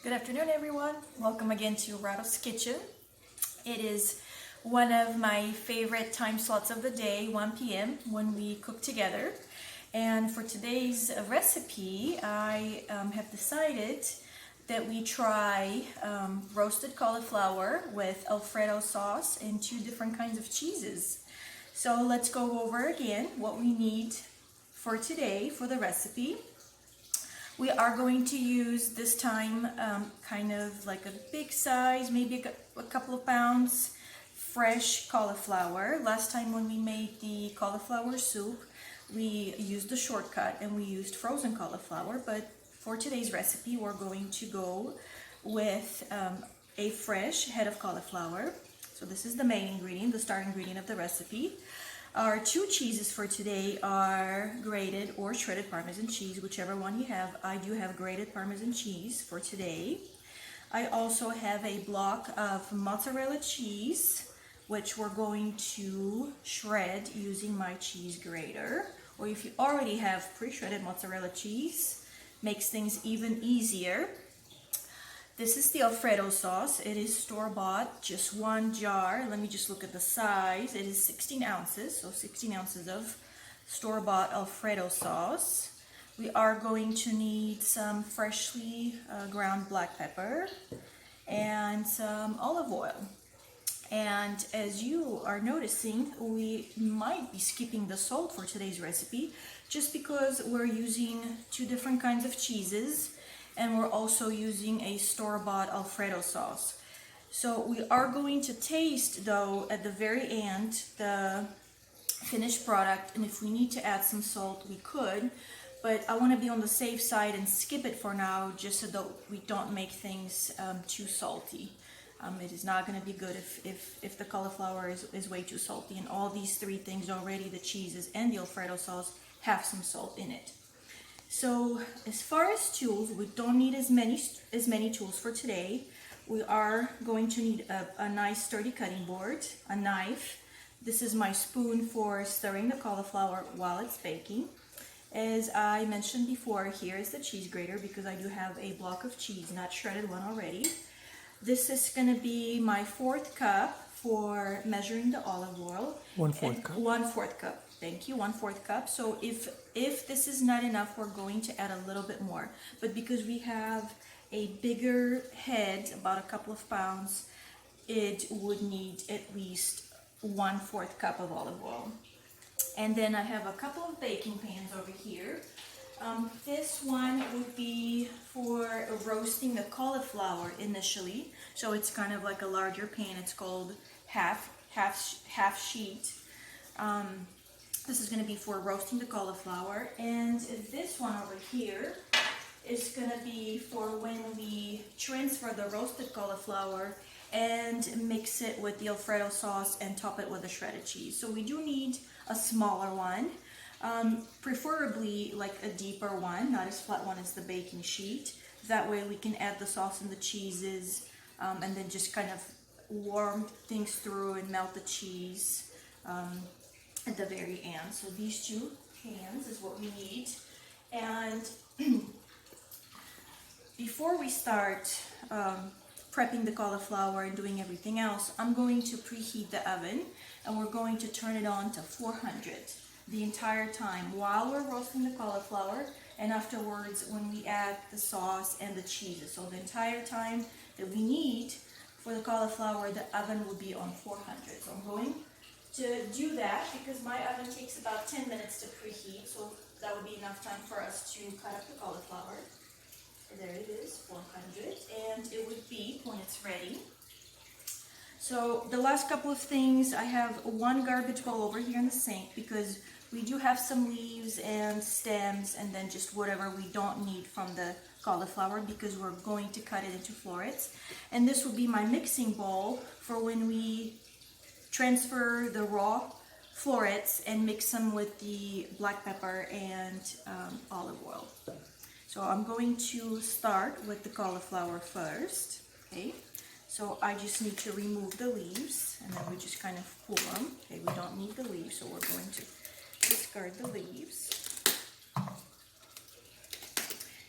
Good afternoon, everyone. Welcome again to Radost Kitchen. It is one of my favorite time slots of the day, 1 p.m., when we cook together. And for today's recipe, I have decided that we try roasted cauliflower with Alfredo sauce and 2 different kinds of cheeses. So let's go over again what we need for today for the recipe. We are going to use this time kind of like a big size, maybe a couple of pounds, fresh cauliflower. Last time when we made the cauliflower soup, we used the shortcut and we used frozen cauliflower, but for today's recipe, we're going to go with a fresh head of cauliflower. So this is the main ingredient, the star ingredient of the recipe. Our 2 cheeses for today are grated or shredded Parmesan cheese, whichever one you have. I do have grated Parmesan cheese for today. I also have a block of mozzarella cheese, which we're going to shred using my cheese grater. Or if you already have pre-shredded mozzarella cheese, makes things even easier. This is the Alfredo sauce. It is store-bought, just 1 jar. Let me just look at the size. It is 16 ounces, so 16 ounces of store-bought Alfredo sauce. We are going to need some freshly ground black pepper and some olive oil. And as you are noticing, we might be skipping the salt for today's recipe just because we're using 2 different kinds of cheeses. And we're also using a store-bought Alfredo sauce. So we are going to taste, though, at the very end, the finished product. And if we need to add some salt, we could. But I want to be on the safe side and skip it for now, just so that we don't make things too salty. It is not going to be good if the cauliflower is way too salty. And all these 3 things already, the cheeses and the Alfredo sauce, have some salt in it. So as far as tools, we don't need as many tools for today. We are going to need a nice sturdy cutting board, a knife. This is my spoon for stirring the cauliflower while it's baking. As I mentioned before, here is the cheese grater because I do have a block of cheese, not shredded one already. This is going to be my 4th cup for measuring the olive oil. 1/4 cup. 1/4 cup. Thank you, 1/4 cup. So if this is not enough, we're going to add a little bit more. But because we have a bigger head, about a couple of pounds, it would need at least 1/4 cup of olive oil. And then I have a couple of baking pans over here. This one would be for roasting the cauliflower initially. So it's kind of like a larger pan. It's called half sheet. This is going to be for roasting the cauliflower, and this one over here is going to be for when we transfer the roasted cauliflower and mix it with the Alfredo sauce and top it with the shredded cheese. So we do need a smaller one, preferably like a deeper one, not as flat one as the baking sheet. That way we can add the sauce and the cheeses and then just kind of warm things through and melt the cheese at the very end. So these 2 pans is what we need. And before we start prepping the cauliflower and doing everything else, I'm going to preheat the oven and we're going to turn it on to 400 the entire time while we're roasting the cauliflower and afterwards when we add the sauce and the cheeses. So the entire time that we need for the cauliflower, the oven will be on 400. So I'm going to do that because my oven takes about 10 minutes to preheat, so that would be enough time for us to cut up the cauliflower. There it is, 400, and it would beep when it's ready. So the last couple of things, I have 1 garbage bowl over here in the sink because we do have some leaves and stems and then just whatever we don't need from the cauliflower because we're going to cut it into florets. And this will be my mixing bowl for when we transfer the raw florets and mix them with the black pepper and olive oil. So I'm going to start with the cauliflower first. Okay, so I just need to remove the leaves and then we just kind of pull them. Okay, we don't need the leaves, so we're going to discard the leaves.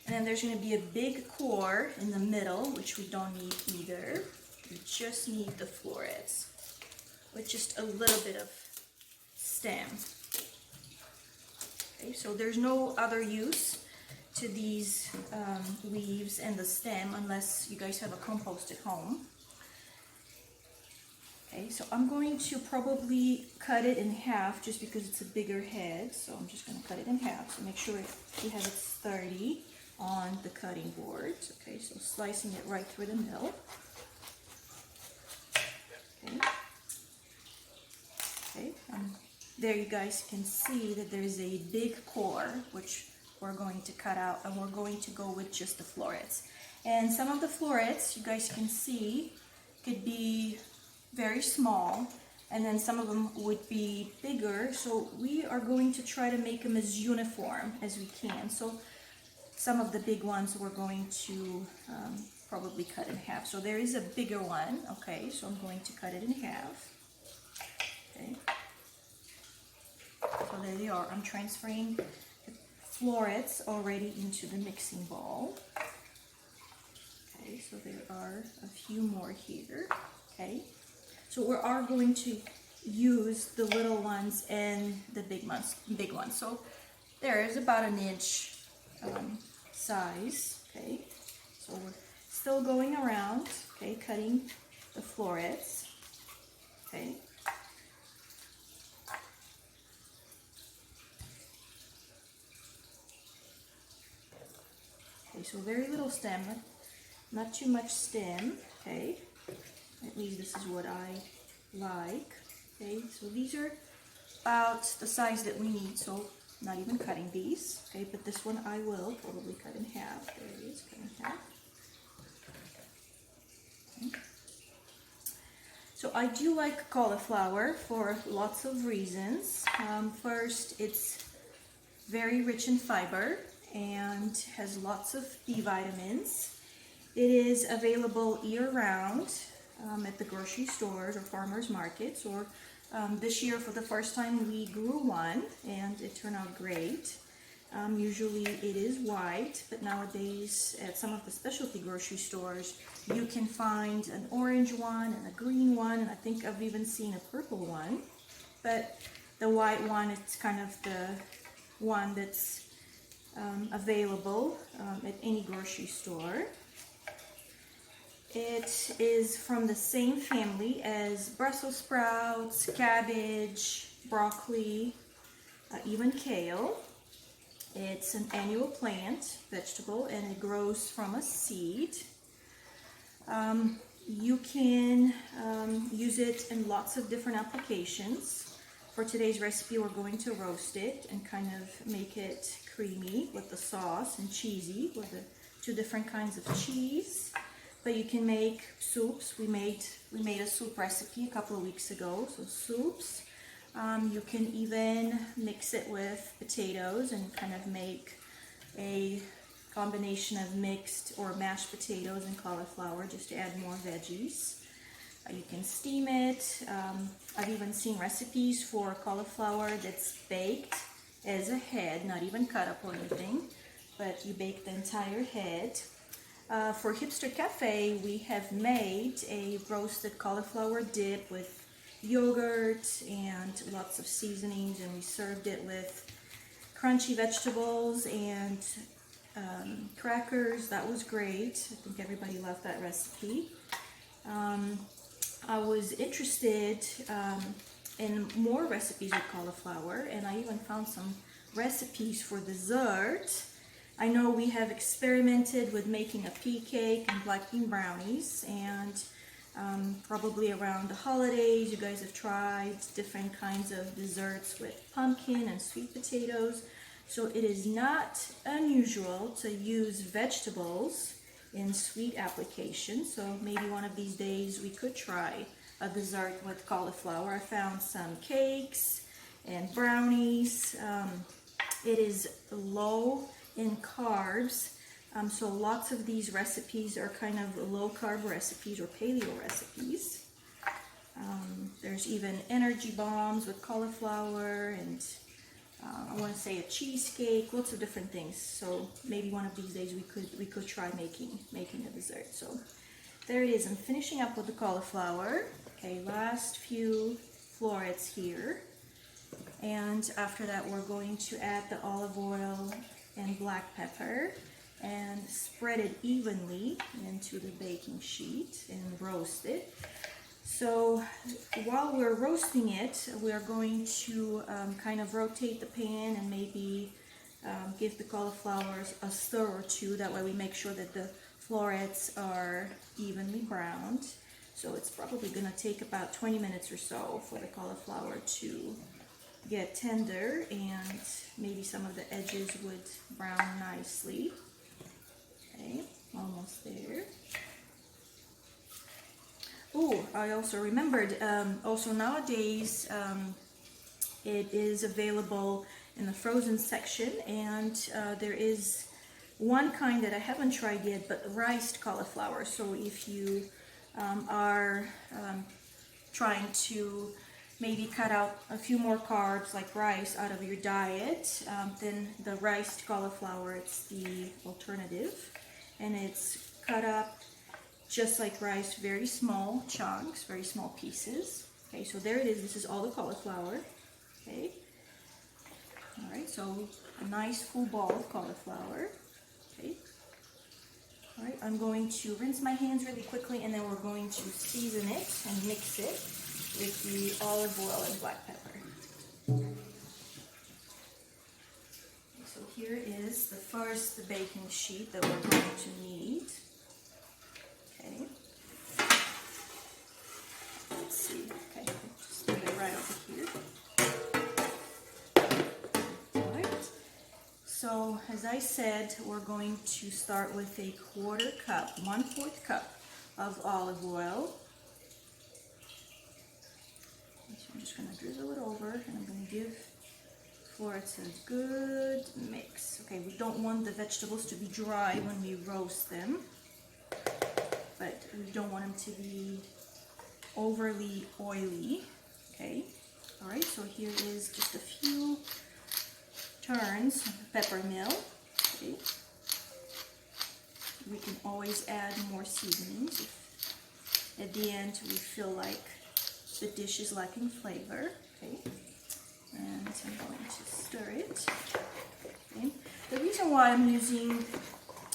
And then there's going to be a big core in the middle, which we don't need either. We just need the florets with just a little bit of stem. Okay, so there's no other use to these leaves and the stem unless you guys have a compost at home. Okay, so I'm going to probably cut it in half just because it's a bigger head. So I'm just going to cut it in half. So make sure you have it sturdy on the cutting board. Okay, so slicing it right through the middle. Okay. Okay, there you guys can see that there's a big core, which we're going to cut out, and we're going to go with just the florets. And some of the florets, you guys can see, could be very small, and then some of them would be bigger. So we are going to try to make them as uniform as we can. So some of the big ones we're going to probably cut in half. So there is a bigger one, okay, so I'm going to cut it in half. Okay. So there they are. I'm transferring the florets already into the mixing bowl. Okay, so there are a few more here. Okay, so we are going to use the little ones and the big ones. So there is about an inch size. Okay, so we're still going around. Okay, cutting the florets. Okay. Okay, so very little stem, not too much stem, okay? At least this is what I like, okay? So these are about the size that we need, so not even cutting these, okay? But this one I will probably cut in half. There it is, cut in half. Okay. So I do like cauliflower for lots of reasons. First, it's very rich in fiber and has lots of B vitamins. It is available year-round at the grocery stores or farmers markets, or this year for the first time we grew one and it turned out great. Usually it is white, but nowadays at some of the specialty grocery stores you can find an orange one and a green one, and I think I've even seen a purple one. But the white one, it's kind of the one that's available at any grocery store. It is from the same family as Brussels sprouts, cabbage, broccoli, even kale. It's an annual plant, vegetable, and it grows from a seed. You can use it in lots of different applications. For today's recipe, we're going to roast it and kind of make it creamy with the sauce and cheesy with the two different kinds of cheese. But you can make soups. We made a soup recipe a couple of weeks ago, so soups. You can even mix it with potatoes and kind of make a combination of mixed or mashed potatoes and cauliflower just to add more veggies. You can steam it. I've even seen recipes for cauliflower that's baked as a head, not even cut up or anything, but you bake the entire head. For Hipster Cafe, we have made a roasted cauliflower dip with yogurt and lots of seasonings, and we served it with crunchy vegetables and crackers. That was great. I think everybody loved that recipe. I was interested in more recipes with cauliflower, and I even found some recipes for dessert. I know we have experimented with making a pea cake and black bean brownies, and probably around the holidays you guys have tried different kinds of desserts with pumpkin and sweet potatoes. So it is not unusual to use vegetables in sweet applications. So maybe one of these days we could try a dessert with cauliflower. I found some cakes and brownies. It is low in carbs, so lots of these recipes are kind of low carb recipes or paleo recipes. There's even energy bombs with cauliflower and I want to say a cheesecake, lots of different things. So maybe one of these days we could try making a dessert. So there it is. I'm finishing up with the cauliflower. Okay, last few florets here. And after that, we're going to add the olive oil and black pepper and spread it evenly into the baking sheet and roast it. So while we're roasting it, we're going to kind of rotate the pan and maybe give the cauliflowers a stir or two. That way we make sure that the florets are evenly browned. So it's probably gonna take about 20 minutes or so for the cauliflower to get tender, and maybe some of the edges would brown nicely. Okay, almost there. Oh, I also remembered, also nowadays it is available in the frozen section, and there is one kind that I haven't tried yet, but riced cauliflower. So if you are trying to maybe cut out a few more carbs like rice out of your diet, then the riced cauliflower, it's the alternative, and it's cut up just like rice, very small chunks, very small pieces. Okay, so there it is. This is all the cauliflower. Okay, all right, so a nice full ball of cauliflower. Okay, all right, I'm going to rinse my hands really quickly, and then we're going to season it and mix it with the olive oil and black pepper. So here is the first baking sheet that we're going to need. Okay. Let's see. Okay, just leave it right over here. All right. So as I said, we're going to start with a 1/4 cup, 1/4 cup of olive oil. I'm just going to drizzle it over, and I'm going to give florets a good mix. Okay, we don't want the vegetables to be dry when we roast them, but we don't want them to be overly oily. Okay, all right, so here is just a few turns of pepper mill. Okay, we can always add more seasonings if at the end we feel like the dish is lacking flavor. Okay, and I'm going to stir it. Okay. The reason why I'm using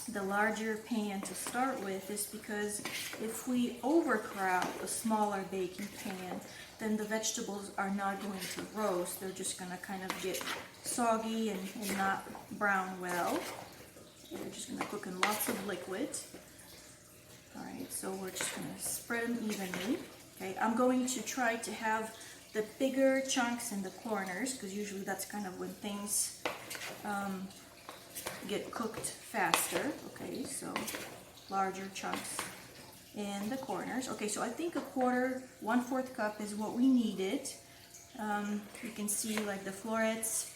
the larger pan to start with is because if we overcrowd a smaller baking pan, then the vegetables are not going to roast. They're just going to kind of get soggy and not brown well. They're just going to cook in lots of liquid. All right, so we're just going to spread them evenly. Okay, I'm going to try to have the bigger chunks in the corners, because usually that's kind of when things get cooked faster. Okay, so larger chunks in the corners. Okay, so I think 1/4 cup is what we needed. You can see like the florets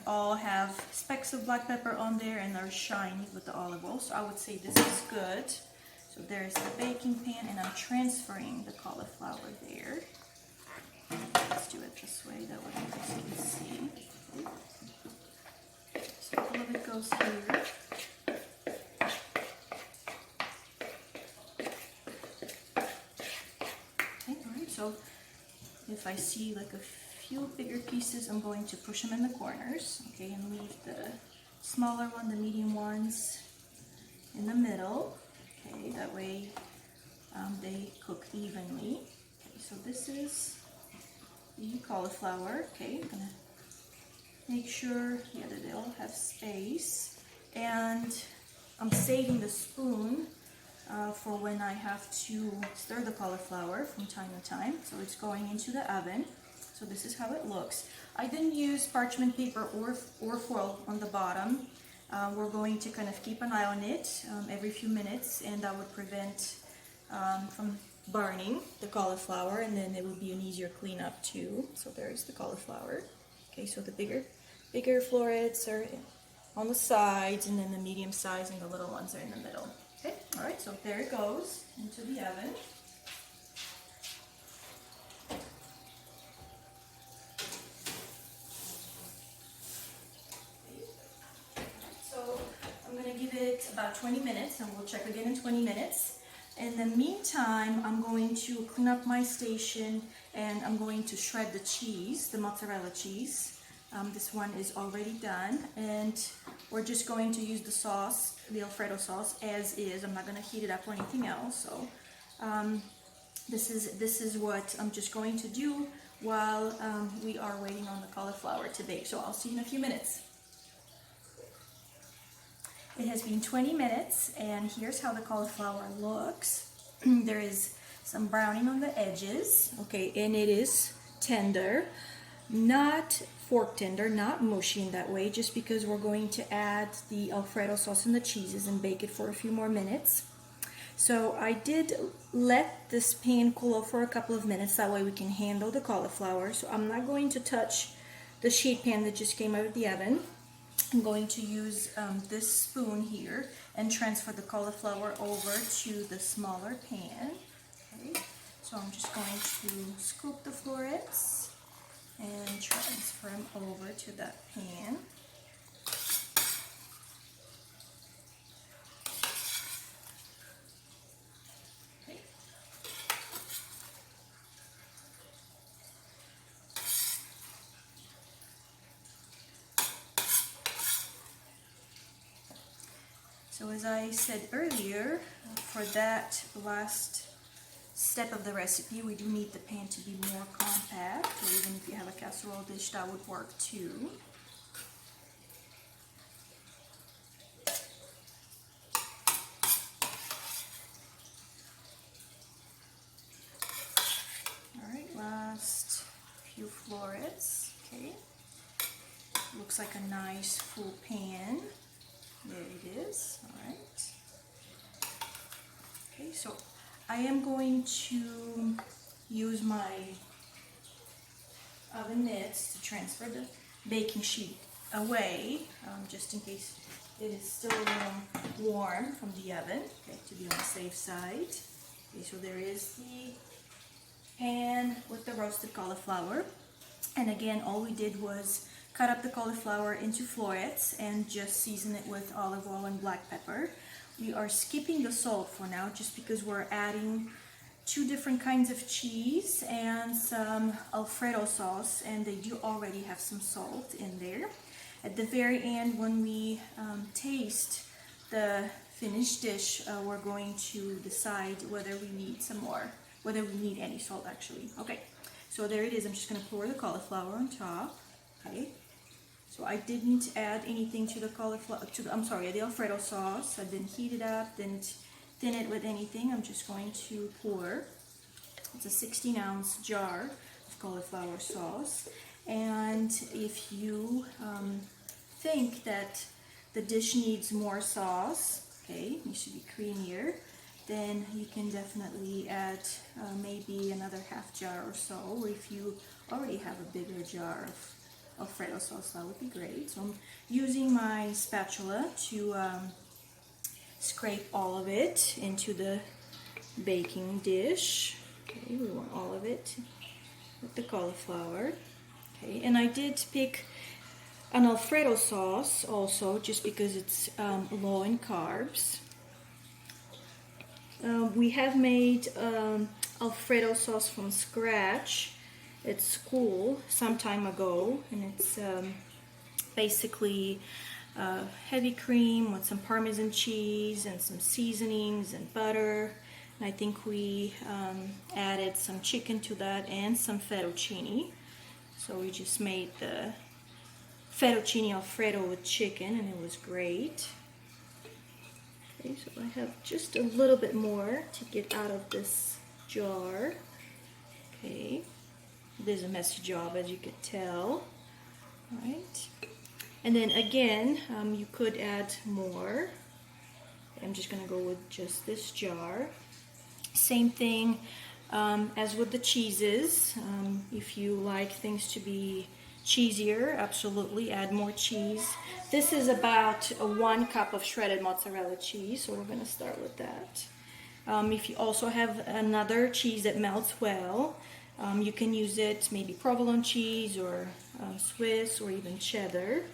all have specks of black pepper on there, and they're shiny with the olive oil, so I would say this is good. So there's the baking pan, and I'm transferring the cauliflower there. Let's do it this way, that way you guys can see. So all of it goes here. Okay, alright, so if I see like a few bigger pieces, I'm going to push them in the corners, okay, and leave the smaller one, the medium ones, in the middle. Okay, that way they cook evenly. Okay, so this is the cauliflower. Okay, I'm gonna make sure that they all have space, and I'm saving the spoon for when I have to stir the cauliflower from time to time. So it's going into the oven. So this is how it looks. I didn't use parchment paper or foil on the bottom. We're going to kind of keep an eye on it every few minutes, and that would prevent from burning the cauliflower, and then it would be an easier cleanup too. So there's the cauliflower. Okay, so the bigger florets are on the sides, and then the medium size and the little ones are in the middle. Okay, all right, so there it goes into the oven. about 20 minutes, and we'll check again in 20 minutes. In the meantime, I'm going to clean up my station, and I'm going to shred the cheese, the mozzarella cheese. This one is already done, and we're just going to use the sauce, the Alfredo sauce, as is. I'm not going to heat it up or anything else. So this is what I'm just going to do while we are waiting on the cauliflower to bake. So I'll see you in a few minutes. It has been 20 minutes, and here's how the cauliflower looks. There is some browning on the edges, okay, and it is tender, not fork tender, not mushy in that way, just because we're going to add the Alfredo sauce and the cheeses and bake it for a few more minutes. So I did let this pan cool off for a couple of minutes, that way we can handle the cauliflower. So I'm not going to touch the sheet pan that just came out of the oven. I'm going to use this spoon here and transfer the cauliflower over to the smaller pan. Okay, so I'm just going to scoop the florets and transfer them over to that pan. Okay. So as I said earlier, for that last step of the recipe, we do need the pan to be more compact, or even if you have a casserole dish, that would work too. Alright, last few florets. Okay, looks like a nice full pan. There it is. Alright. Okay, so I am going to use my oven mitts to transfer the baking sheet away, just in case it is still a little warm from the oven, okay, to be on the safe side. Okay, so there is the pan with the roasted cauliflower, and again, all we did was cut up the cauliflower into florets and just season it with olive oil and black pepper. We are skipping the salt for now, just because we're adding 2 different kinds of cheese and some Alfredo sauce, and they do already have some salt in there. At the very end, when we taste the finished dish, we're going to decide whether we need some more, whether we need any salt actually. Okay, so there it is. I'm just going to pour the cauliflower on top. Okay. So I didn't add anything to the cauliflower, the Alfredo sauce. I didn't heat it up, didn't thin it with anything. I'm just going to pour. It's a 16-ounce jar of cauliflower sauce. And if you think that the dish needs more sauce, okay, it should be creamier, then you can definitely add maybe another half jar or so. Or if you already have a bigger jar of Alfredo sauce, that would be great. So I'm using my spatula to scrape all of it into the baking dish. Okay, we want all of it with the cauliflower. Okay, and I did pick an Alfredo sauce also, just because it's low in carbs. We have made Alfredo sauce from scratch at school some time ago, and it's basically heavy cream with some Parmesan cheese and some seasonings and butter, and I think we added some chicken to that and some fettuccine. So we just made the fettuccine Alfredo with chicken, and it was great. Okay, so I have just a little bit more to get out of this jar. Okay. It is a messy job, as you could tell. Alright. And then again, you could add more. I'm just going to go with just this jar. Same thing as with the cheeses. If you like things to be cheesier, absolutely add more cheese. This is about 1 cup of shredded mozzarella cheese, so we're going to start with that. If you also have another cheese that melts well, you can use it, maybe provolone cheese or Swiss or even cheddar.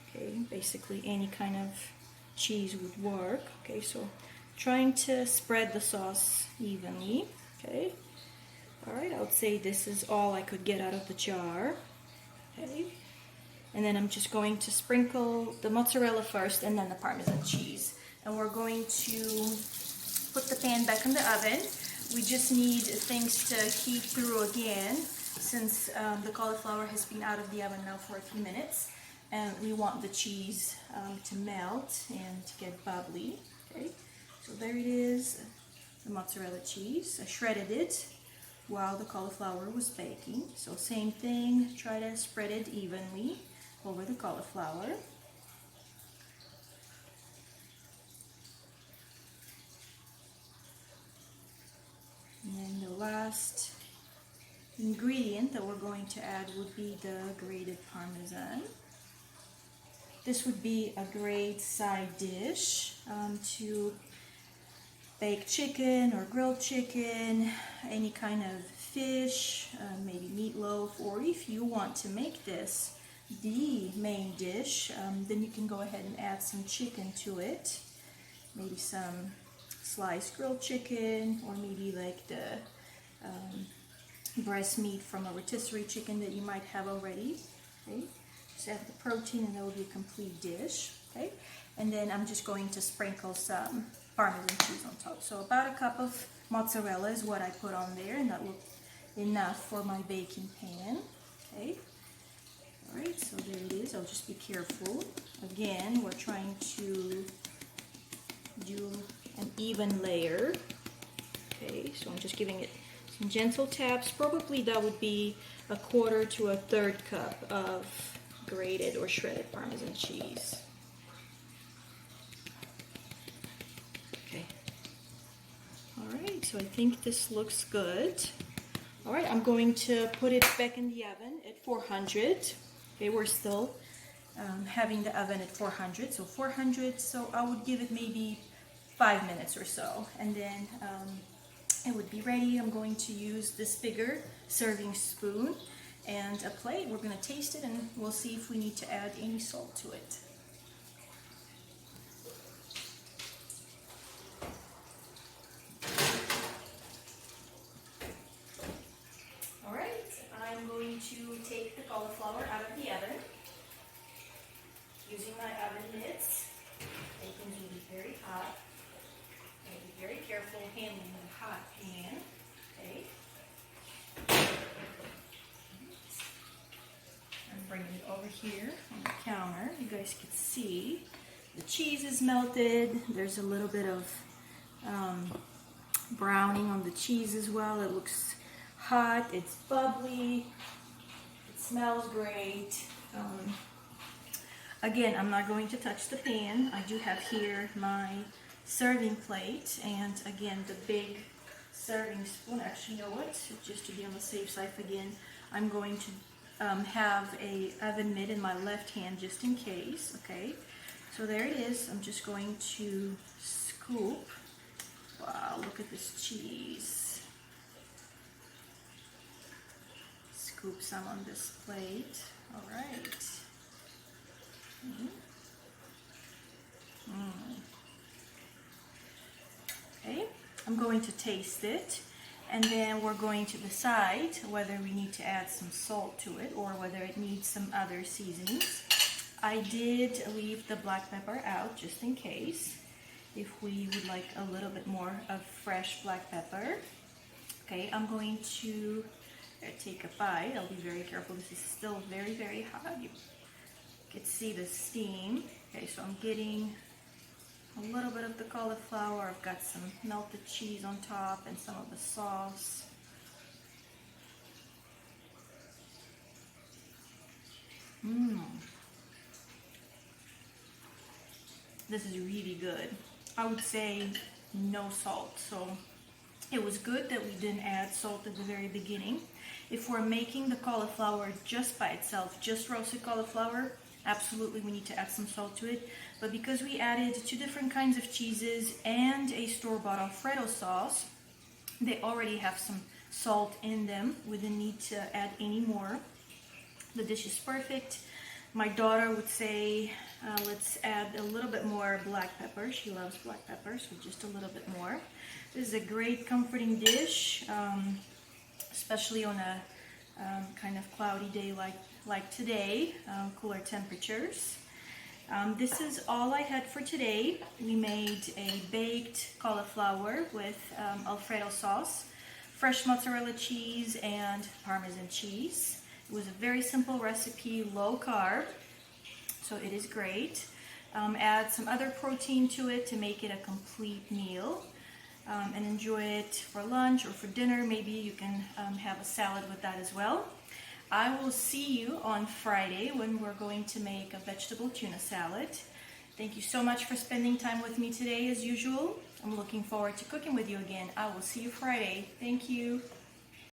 Okay, basically any kind of cheese would work. Okay, so trying to spread the sauce evenly. Okay, all right, I would say this is all I could get out of the jar. Okay, and then I'm just going to sprinkle the mozzarella first and then the Parmesan cheese. And we're going to put the pan back in the oven. We just need things to heat through again, since the cauliflower has been out of the oven now for a few minutes. And we want the cheese to melt and to get bubbly. Okay, so there it is, the mozzarella cheese. I shredded it while the cauliflower was baking. So same thing, try to spread it evenly over the cauliflower. And then the last ingredient that we're going to add would be the grated Parmesan. This would be a great side dish to baked chicken or grilled chicken, any kind of fish, maybe meatloaf, or if you want to make this the main dish, then you can go ahead and add some chicken to it, maybe some sliced grilled chicken, or maybe like the breast meat from a rotisserie chicken that you might have already. Okay, just add the protein and that will be a complete dish. Okay, and then I'm just going to sprinkle some Parmesan cheese on top. So about a cup of mozzarella is what I put on there, and that will be enough for my baking pan. Okay, all right, so there it is. I'll just be careful. Again, we're trying to do an even layer. Okay, so I'm just giving it some gentle taps. Probably that would be a quarter to a third cup of grated or shredded Parmesan cheese. Okay. All right, so I think this looks good. All right, I'm going to put it back in the oven at 400. Okay, we're still having the oven at 400, so 400, so I would give it maybe 5 minutes or so, and then it would be ready. I'm going to use this bigger serving spoon and a plate. We're going to taste it and we'll see if we need to add any salt to it. Alright, I'm going to take the cauliflower out of the oven using my oven mitts. Bacon's will be very hot. Be very careful handling the hot pan. Okay. I'm bringing it over here on the counter. You guys can see the cheese is melted. There's a little bit of browning on the cheese as well. It looks hot. It's bubbly. It smells great. Again, I'm not going to touch the pan. I do have here my serving plate, and again the big serving spoon. Actually, you know what, just to be on the safe side again, I'm going to have a oven mitt in my left hand just in case. Okay, so there it is. I'm just going to scoop. Wow, look at this cheese. Scoop some on this plate. All right. Okay, I'm going to taste it, and then we're going to decide whether we need to add some salt to it or whether it needs some other seasonings. I did leave the black pepper out just in case, if we would like a little bit more of fresh black pepper. Okay, I'm going to take a bite. I'll be very careful. This is still very, very hot. You can see the steam. Okay, so I'm getting a little bit of the cauliflower. I've got some melted cheese on top and some of the sauce. This is really good. I would say no salt, so it was good that we didn't add salt at the very beginning. If we're making the cauliflower just by itself, just roasted cauliflower, absolutely we need to add some salt to it. But because we added 2 different kinds of cheeses and a store-bought Alfredo sauce, they already have some salt in them. We didn't need to add any more. The dish is perfect. My daughter would say, let's add a little bit more black pepper. She loves black pepper, so just a little bit more. This is a great comforting dish, especially on a kind of cloudy day like today, cooler temperatures. This is all I had for today. We made a baked cauliflower with Alfredo sauce, fresh mozzarella cheese, and Parmesan cheese. It was a very simple recipe, low carb, so it is great. Add some other protein to it to make it a complete meal, and enjoy it for lunch or for dinner. Maybe you can have a salad with that as well. I will see you on Friday when we're going to make a vegetable tuna salad. Thank you so much for spending time with me today as usual. I'm looking forward to cooking with you again. I will see you Friday. Thank you.